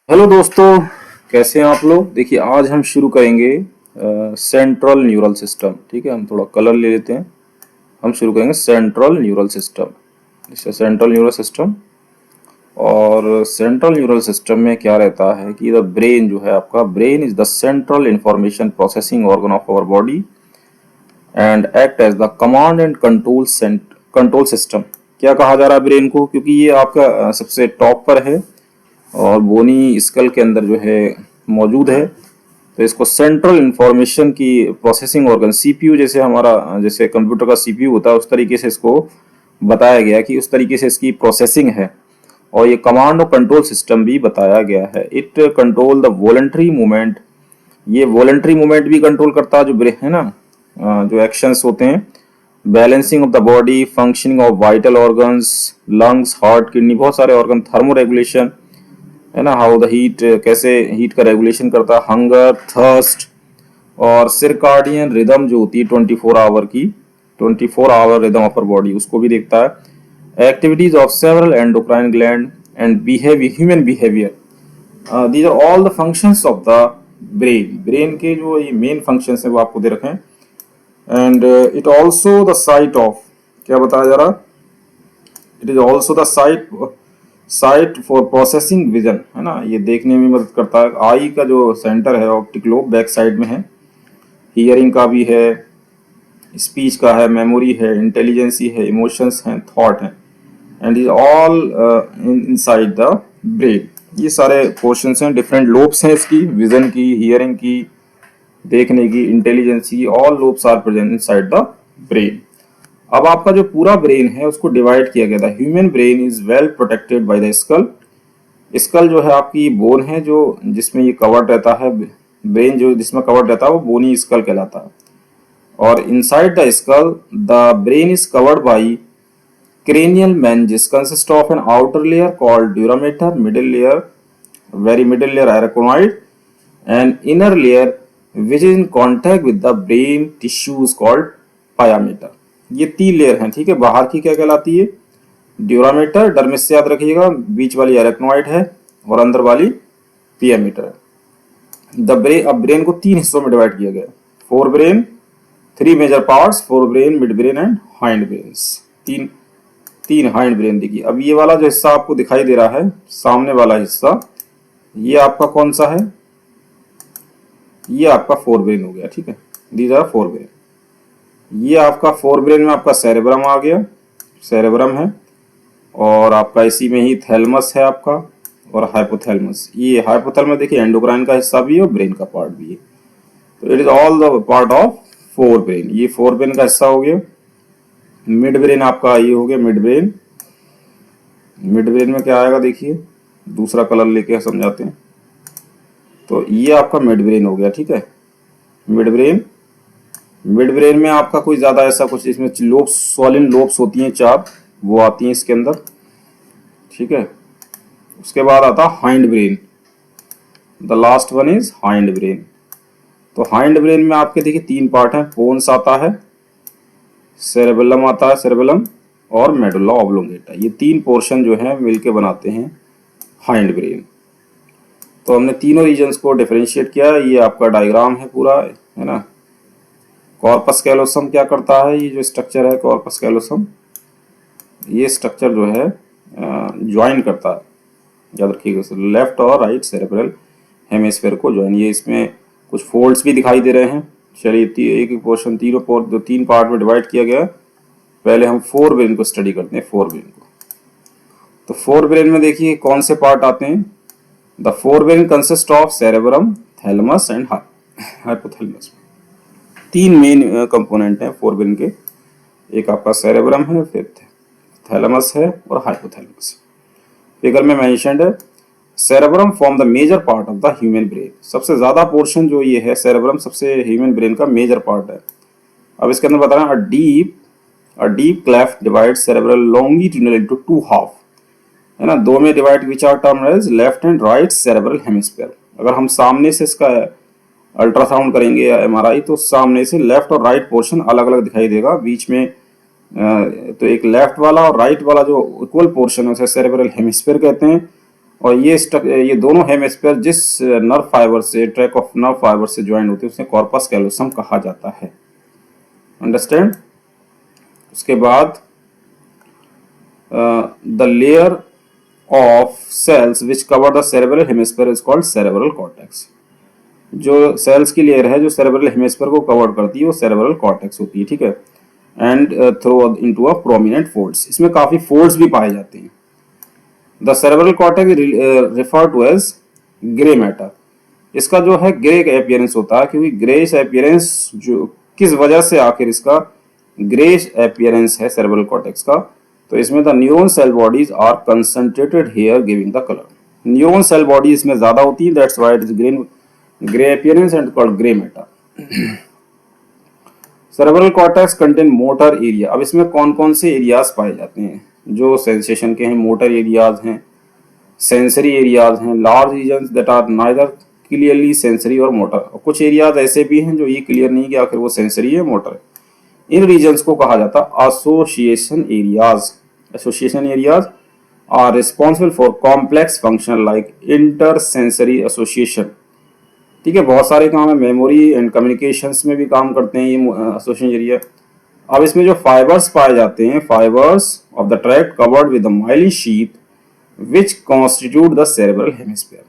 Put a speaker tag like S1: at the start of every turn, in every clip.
S1: Hello दोस्तों, कैसे हैं आप लोग। देखिए आज हम शुरू करेंगे सेंट्रल न्यूरल सिस्टम। ठीक है, हम थोड़ा कलर ले लेते हैं। हम शुरू करेंगे सेंट्रल न्यूरल सिस्टम। जैसे सेंट्रल न्यूरल सिस्टम, और सेंट्रल न्यूरल सिस्टम में क्या रहता है कि द ब्रेन जो है आपका, brain is the central information processing organ of our body and act as the command and control system. क्या कहा जा रहा है ब्रेन को, क्योंकि ये आपका सबसे टॉप पर है और बोनी स्कल के अंदर जो है मौजूद है, तो इसको सेंट्रल इंफॉर्मेशन की प्रोसेसिंग ऑर्गन, सीपीयू जैसे हमारा, जैसे कंप्यूटर का सीपीयू होता है उस तरीके से इसको बताया गया कि उस तरीके से इसकी प्रोसेसिंग है। और ये कमांड और कंट्रोल सिस्टम भी बताया गया है। It control the voluntary movement, ये वॉलंटरी मूवमेंट भी कंट्रोल करता है जो ब्रेन है ना, जो एक्शंस होते हैं, balancing of the body, functioning of vital organs, lungs, heart, kidney, बहुत सारे ऑर्गन, थर्मो रेगुलेशन है ना, हाउ द हीट, कैसे हीट का रेगुलेशन करता है, हंगर, थर्स्ट, और सिरकार्डियन रिदम जो होती है 24 आवर रिदम ऑफ बॉडी, उसको भी देखता है। Activities of several endocrine gland and behaviour, human behaviour, these are all the functions of the brain. Brain के जो ये मेन फंक्शंस है वो आपको दे रखे हैं। And it also the site of, क्या बताया जा रहा, it is also the site for processing vision, है ना, ये देखने में मदद करता है। आई का जो सेंटर है ऑप्टिक लोब बैक साइड में है, हियरिंग का भी है, स्पीच का है, मेमोरी है, इंटेलिजेंसी है, इमोशंस हैं, थॉट है, and is all inside the brain. ये सारे पोर्शंस हैं, डिफरेंट लोब्स हैं इसकी, विजन की, हियरिंग की, देखने की, intelligence, all lobes are present inside the brain. अब आपका जो पूरा ब्रेन है उसको डिवाइड किया गया था। Human brain is well protected by the skull. Skull जो है आपकी बोन है जो जिसमें ये कवर्ड रहता है, ब्रेन जो जिसमें कवर्ड रहता है वो बोनी स्कल कहलाता है। और inside the skull the brain is covered by cranial meninges consist of an outer layer called durameter, middle layer, very middle layer arachnoid, and inner layer which is in contact with the brain tissues called pyometer। ये तीन layer हैं, ठीक है। बाहर की क्या कहलाती है, ड्यूरामीटर, डर्मिस से याद रखिएगा, बीच वाली एरेक्नोइड है और अंदर वाली पियामीटर है। द ब्रेन, अब ब्रेन को तीन हिस्सों में डिवाइड किया गया, fore brain, three major parts, fore brain, mid brain and hind brains. तीन तीन हाइंड ब्रेन देखिए। अब ये वाला जो हिस्सा आपको दिखाई दे रहा है, सामने वाला हिस्सा, ये आपका कौन सा है, ये आपका फोर ब्रेन हो गया, ठीक है। These are fore brain. ये आपका फोर ब्रेन में आपका सेरेब्रम आ गया, सेरेब्रम है, और आपका इसी में ही थैलमस है आपका, और हाइपोथैलमस। ये हाइपोथैलमस देखिए एंडोक्राइन का हिस्सा भी है और ब्रेन का पार्ट भी है, तो it is all the part of four brain. ये फोर ब्रेन का हिस्सा हो गया। मिड ब्रेन आपका ये हो गया, मिड ब्रेन। मिड ब्रेन में क्या आएगा देखिए, दूसरा कलर लेके समझाते हैं। तो ये आपका मिड ब्रेन हो गया, ठीक है, मिड ब्रेन। मिड ब्रेन में आपका कोई ज्यादा ऐसा कुछ, इसमें लोब्स, सॉलिड लोब्स होती हैं चार, वो आती हैं इसके अंदर, ठीक है। उसके बाद आता है hind brain, the last one is hind brain. तो हाइंड ब्रेन में आपके देखिए तीन पार्ट हैं, पोन्स आता है, सेरेबेलम आता है, सेरेबेलम, और मेडुला ऑब्लोंगेटा। ये तीन पोर्शन जो है मिलके बनाते हैं हाइंड ब्रेन। तो हमने तीनों रीजन्स को डिफरेंशिएट किया। ये आपका डायग्राम है पूरा, है ना। कॉर्पस कैलोसम क्या करता है, ये जो स्ट्रक्चर है कॉर्पस कैलोसम, ये स्ट्रक्चर जो है ज्वाइन करता है, याद रखिएगा, लेफ्ट और राइट सेरेब्रल हेमिस्फीयर को ज्वाइन। ये इसमें कुछ फोल्ड्स भी दिखाई दे रहे हैं। चलिए एक एक पोर्शन, तीन पार्ट में डिवाइड किया गया। पहले हम फोर ब्रेन को स्टडी करते हैं, फोर ब्रेन को। तो फोर ब्रेन में देखिए कौन से पार्ट आते हैं। The fore brain consist of cerebrum, thalamus and hypothalamus. तीन मेन कंपोनेंट हैं फोर ब्रेन के, एक आपका सेरेब्रम है, फिर थैलेमस है और हाइपोथैलेमस। फिगर में मेंशन्ड है, cerebrum form the major part of the human brain. सबसे ज्यादा पोर्शन जो ये है सेरेब्रम, सबसे ह्यूमन ब्रेन का मेजर पार्ट है। अब इसके अंदर बता रहे हैं a deep cleft divide cerebral longitudinal into to half, है ना, दो में divide, which are termed as left and right cerebral hemisphere. अगर हम सामने से इसका अल्ट्रासाउंड करेंगे या एमआरआई, तो सामने से लेफ्ट और राइट पोर्शन अलग अलग दिखाई देगा। बीच में तो एक लेफ्ट वाला और राइट वाला जो इक्वल पोर्शन है उसे सेरेब्रल हेमिस्फीयर कहते हैं, और ये दोनों हेमिस्फीयर जिस नर्व फाइबर से ट्रैक ऑफ नर्व फाइबर से ज्वाइन होते हैं उसे कॉर्पस कैलोसम कहा जाता है। अंडरस्टैंड। उसके बाद the layer of cells which cover the cerebral hemisphere is called cerebral cortex. जो सेल्स की लेयर है जो सेरेब्रल हेमिस्फीयर को कवर करती है वो सेरेब्रल कॉर्टेक्स होती है, ठीक है। And through into a prominent folds, इसमें काफी फोल्ड्स भी पाए जाते हैं। The cerebral cortex refer to as grey matter. इसका जो है ग्रे अपीयरेंस होता है, क्योंकि ग्रेश अपीयरेंस जो किस वजह से आखिर इसका ग्रेश अपीयरेंस है सेरेब्रल कॉर्टेक्स का, तो इसमें the neuron cell bodies are concentrated here giving the colour. Neuron cell body इसमें ज्यादा होती है, that's why it is grey appearance and called grey matter. Cerebral cortex contain motor area. अब इसमें कौन कौन से एरियाज पाए जाते हैं जो सेंसेशन के हैं? मोटर एरियाज हैं, सेंसरी एरियाज हैं, large regions that are neither clearly sensory और मोटर। और कुछ एरियाज ऐसे भी हैं जो ये क्लियर नहीं कि आखिर वो सेंसरी है मोटर है। इन रीजन्स को कहा जाता है association areas. Association areas are responsible for complex function like inter sensory association, ठीक है। बहुत सारे काम है, मेमोरी एंड कम्युनिकेशंस में भी काम करते हैं ये एसोसिएशन एरिया। अब इसमें जो फाइबर्स पाए जाते हैं, fibres of the tract covered with the myelin sheath which constitute the cerebral hemisphere.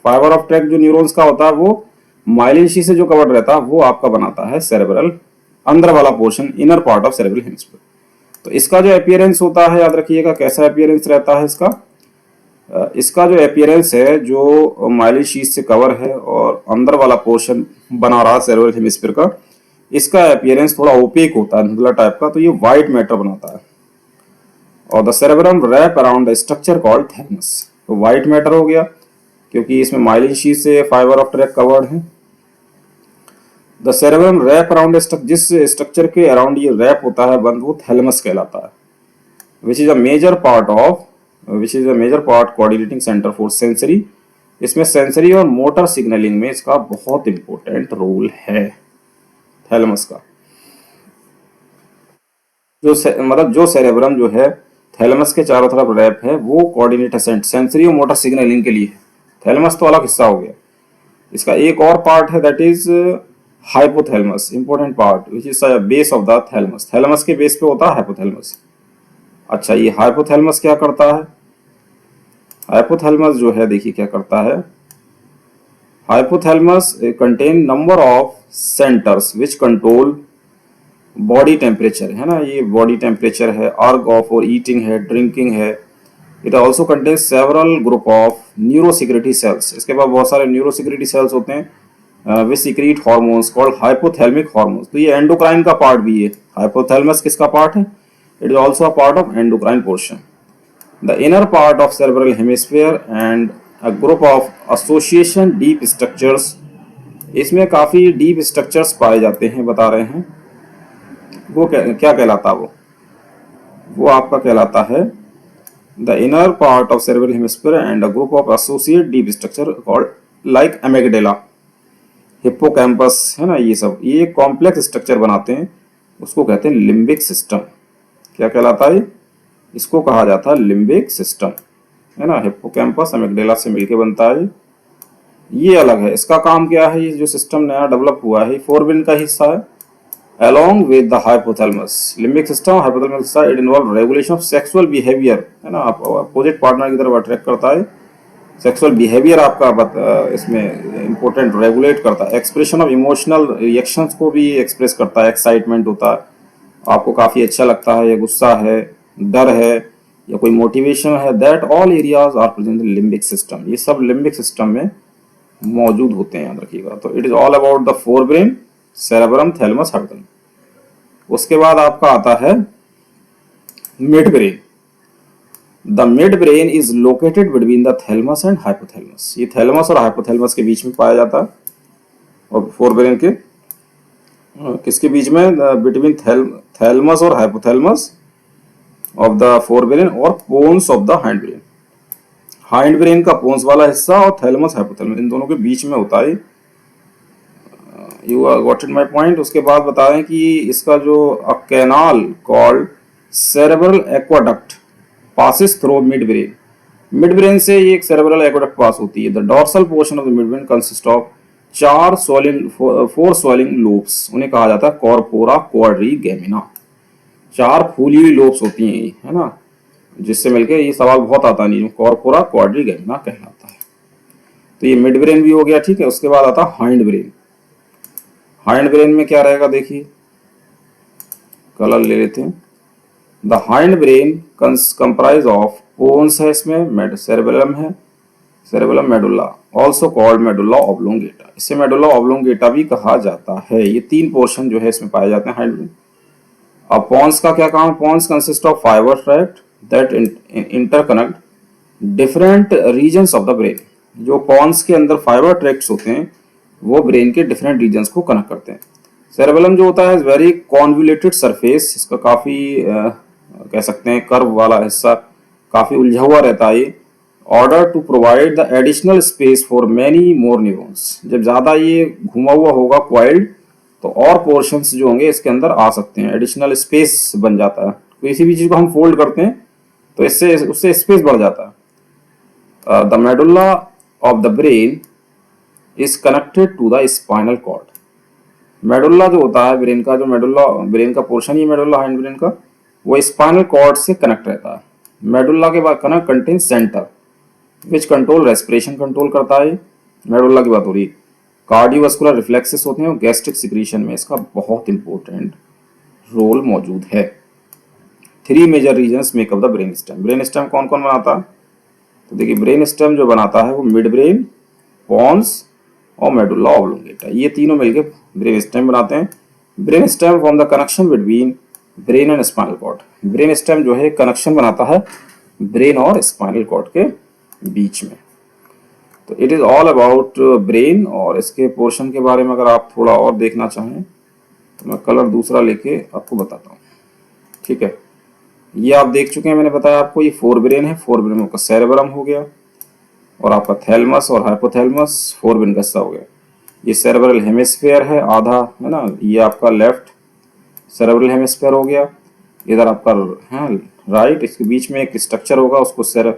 S1: Fibre of tract जो न्यूरॉन्स का होता है वो माइलिन शीथ से जो कवर्ड रहता है वो आपका बनाता है सेरेब्रल, अंदर वाला portion, inner part of cerebral hemisphere. तो इसका जो अपीयरेंस होता है याद रखिएगा कैसा अपीयरेंस रहता है इसका। इसका जो अपीयरेंस है जो माइलिन शीथ से कवर है और अंदर वाला पोर्शन बना रहा है सेरेब्रल हेमिस्फीयर का, इसका अपीयरेंस थोड़ा ओपेक होता है, धुंधला टाइप का, तो ये व्हाइट मैटर बनाता है। और the cerebrum wrap around the structure called thalamus. तो व्हाइट मैटर हो गया क्योंकि इसमें माइलिन शीथ से फाइबर ऑफ ट्रैक कवर्ड है। द सेरेब्रम रैप अराउंड जिस स्ट्रक्चर के अराउंड ये रैप होता है बंद, वो थैलमस कहलाता है। Which is a major part coordinating centre for sensory. इसमें सेंसरी और मोटर सिग्नलिंग में इसका बहुत इंपॉर्टेंट रोल है थैलमस का। जो सेरेब्रम जो है थैलमस के चारों तरफ रैप है वो कोऑर्डिनेट सेंसरी और मोटर सिग्नलिंग के लिए है। थैलमस तो अलग हिस्सा हो गया। इसका एक और पार्ट है that is hypothalamus, important part which is base of the thalamus. Thalamus के बेस पे होता है हाइपोथैलमस। अच्छा, ये हाइपोथैलमस क्या करता है? हाइपोथैलमस जो है देखिए क्या करता है। Hypothalamus contain number of centres which control body temperature, है ना, ये बॉडी टेम्परेचर है, अर्ग ऑफ और ईटिंग है, ड्रिंकिंग है। It also contain several group of neurosecretory cells. इसके बाद बहुत सारे न्यूरोसिक्रेटरी सेल्स होते हैं which secrete hormones called hypothalamic hormones. तो ये एंडोक्राइन का पार्ट भी है। हाइपोथैलमस किसका पार्ट है? It is also a part of endocrine portion. The inner part of cerebral hemisphere and a group of association deep structures. इसमें काफी deep structures पाए जाते हैं, बता रहे हैं। वो क्या कहलाता है? वो आपका कहलाता है the inner part of cerebral hemisphere and a group of associate deep structure called like amygdala, hippocampus, है ना, ये सब ये कॉम्प्लेक्स स्ट्रक्चर बनाते हैं, उसको कहते हैं लिम्बिक सिस्टम। क्या कहलाता है? इसको कहा जाता है लिम्बिक सिस्टम, है ना। हिप्पोकैम्पस एमिगडेला से मिलके बनता है। ये अलग है, इसका काम क्या है? ये जो सिस्टम नया डेवलप हुआ है फोरब्रेन का हिस्सा है। Along with the hypothalamus, limbic system, hypothalamus side, it involve regulation of sexual behavior, है ना, अपोजिट पार्टनर की तरफ अट्रैक्ट करता है। सेक्सुअल बिहेवियर आपका इसमें इंपॉर्टेंट रेगुलेट करता है। एक्सप्रेशन ऑफ इमोशनल रिएक्शंस को भी एक्सप्रेस करता है। एक्साइटमेंट होता है, आपको काफ़ी अच्छा लगता है, या गुस्सा है, डर है, या कोई मोटिवेशन है, that all areas are present in limbic system. ये सब लिम्बिक सिस्टम में मौजूद होते हैं, याद रखिएगा। तो it is all about the fore brain, cerebrum, thalamus, hypothalamus. उसके बाद आपका आता है mid brain. The mid brain is located between the thalamus and hypothalamus. ये थैलेमस और हाइपोथैलेमस के बीच में पाया जाता है। और फोर ब्रेन के किसके बीच में? बिटवीन थैलेमस और hypothalamus of the fore brain और pons of the hind brain. Hind brain का पोन्स वाला हिस्सा और थैलेमस, हाइपोथैलेमस, इन दोनों के बीच में होता है। You got it my point. उसके बाद बता रहे हैं कि इसका जो canal called cerebral aqueduct passes through mid brain. Mid brain से ये एक सेरेब्रल एक्वेडक्ट पास होती है। The dorsal portion of the mid brain consist of four swelling lobes, उन्हें कहा जाता है कॉर्पोरा क्वाड्रीगेमिना। 4 फूली हुई लोब्स होती हैं, है ना, जिससे मिलके ये सवाल बहुत आता नहीं, कॉर्पोरा क्वाड्रीगेमिना कहलाता है। तो ये मिड ब्रेन भी हो गया, ठीक है। उसके बाद आता है हाइंड ब्रेन। हाइंड ब्रेन में क्या रहेगा, देखिए कलर ले लेते हैं। The hind brain comprise of pons है, इसमें सेरेबेलम है, cerebellum medulla, also called medulla oblongata. इसे मेडुला ऑब्लोंगेटा भी कहा जाता है। ये 3 पोर्शन जो है इसमें पाए जाते हैं हाइंड ब्रेन। अब पॉन्स का क्या काम है? Pons consist of fibre tract that interconnect different regions of the brain. जो पॉन्स के अंदर फाइबर ट्रैक्ट्स होते हैं वो ब्रेन के डिफरेंट रीजन्स को कनेक्ट करते हैं। सेरेबेलम जो होता है वेरी कॉन्वोल्यूटेड सरफेस, इसका काफी कह सकते हैं कर्व वाला हिस्सा काफी उलझा हुआ रहता है ये, order to provide the additional space for many more neurons. जब ज्यादा ये घुमा हुआ होगा क्वाइल्ड, तो और पोर्शंस जो होंगे इसके अंदर आ सकते हैं, एडिशनल स्पेस बन जाता है। किसी भी चीज को हम फोल्ड करते हैं तो इससे उससे स्पेस बढ़ जाता है। The medulla of the brain is connected to the spinal cord. Medulla जो होता है ब्रेन का, जो मेडुला ब्रेन का पोर्शन ही मेडुला हाइंड ब्रेन का, वो स्पाइनल कॉर्ड से कनेक्ट रहता है। मेडुला के बाद connect contain centre which control respiration, control करता है। मेडुला की बात हो रही है। कार्डियोवास्कुलर रिफ्लेक्सेस होते हैं और गैस्ट्रिक सिक्रीशन में इसका बहुत इंपॉर्टेंट रोल मौजूद है। 3 major regions make up the brain stem. Brain stem कौन कौन बनाता है? तो देखिए ब्रेन स्टेम जो बनाता है वो मिड ब्रेन, पॉन्स और मेडुला ऑब्लोंगेटा, ये तीनों मिलकर ब्रेन स्टेम बनाते हैं। Brain stem form the connection between brain and spinal cord. Brain stem जो है कनेक्शन बनाता है ब्रेन और स्पाइनल कॉर्ड के बीच में। तो it is all about brain. और इसके पोर्शन के बारे में अगर आप थोड़ा और देखना चाहें तो मैं कलर दूसरा लेके आपको बताता हूँ, ठीक है। ये आप देख चुके हैं, मैंने बताया आपको, ये 4 ब्रेन है। 4 ब्रेन का सेरेब्रम हो गया और आपका थैलमस और हाइपोथैलमस 4 ब्रेन का हिस्सा हो गया। ये सेरेब्रल हेमिस्फीयर है आधा, है ना, ये आपका लेफ्ट सेरेब्रल हेमिस्फीयर हो गया। इधर आपका है राइट, इसके बीच में एक स्ट्रक्चर होगा, उसको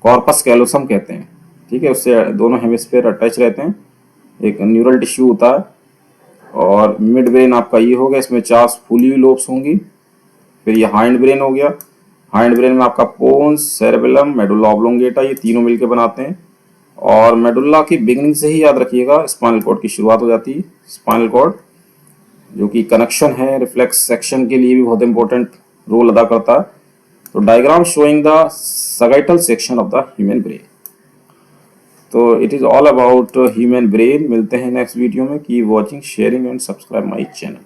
S1: कॉर्पस कैलोसम कहते हैं, ठीक है। उससे दोनों हेमिस्फीयर अटैच रहते हैं, एक न्यूरल टिश्यू होता है। और मिड ब्रेन आपका ये हो गया, इसमें 4 फूली हुई लोब्स होंगी। फिर ये हाइंड ब्रेन हो गया। हाइंड ब्रेन में आपका पोन्स, सेरेबेलम, मेडुला ऑब्लोंगेटा, ये तीनों मिलकर बनाते हैं। और मेडुला की बिगनिंग से ही याद रखिएगा स्पाइनल कॉर्ड की शुरुआत हो जाती है। स्पाइनल कॉर्ड जो कि कनेक्शन है रिफ्लेक्स सेक्शन के लिए भी बहुत इंपॉर्टेंट रोल अदा करता है। तो diagram showing the sagittal section of the human brain. तो it is all about human brain. मिलते हैं नेक्स्ट वीडियो में। Keep watching, sharing and subscribe my channel.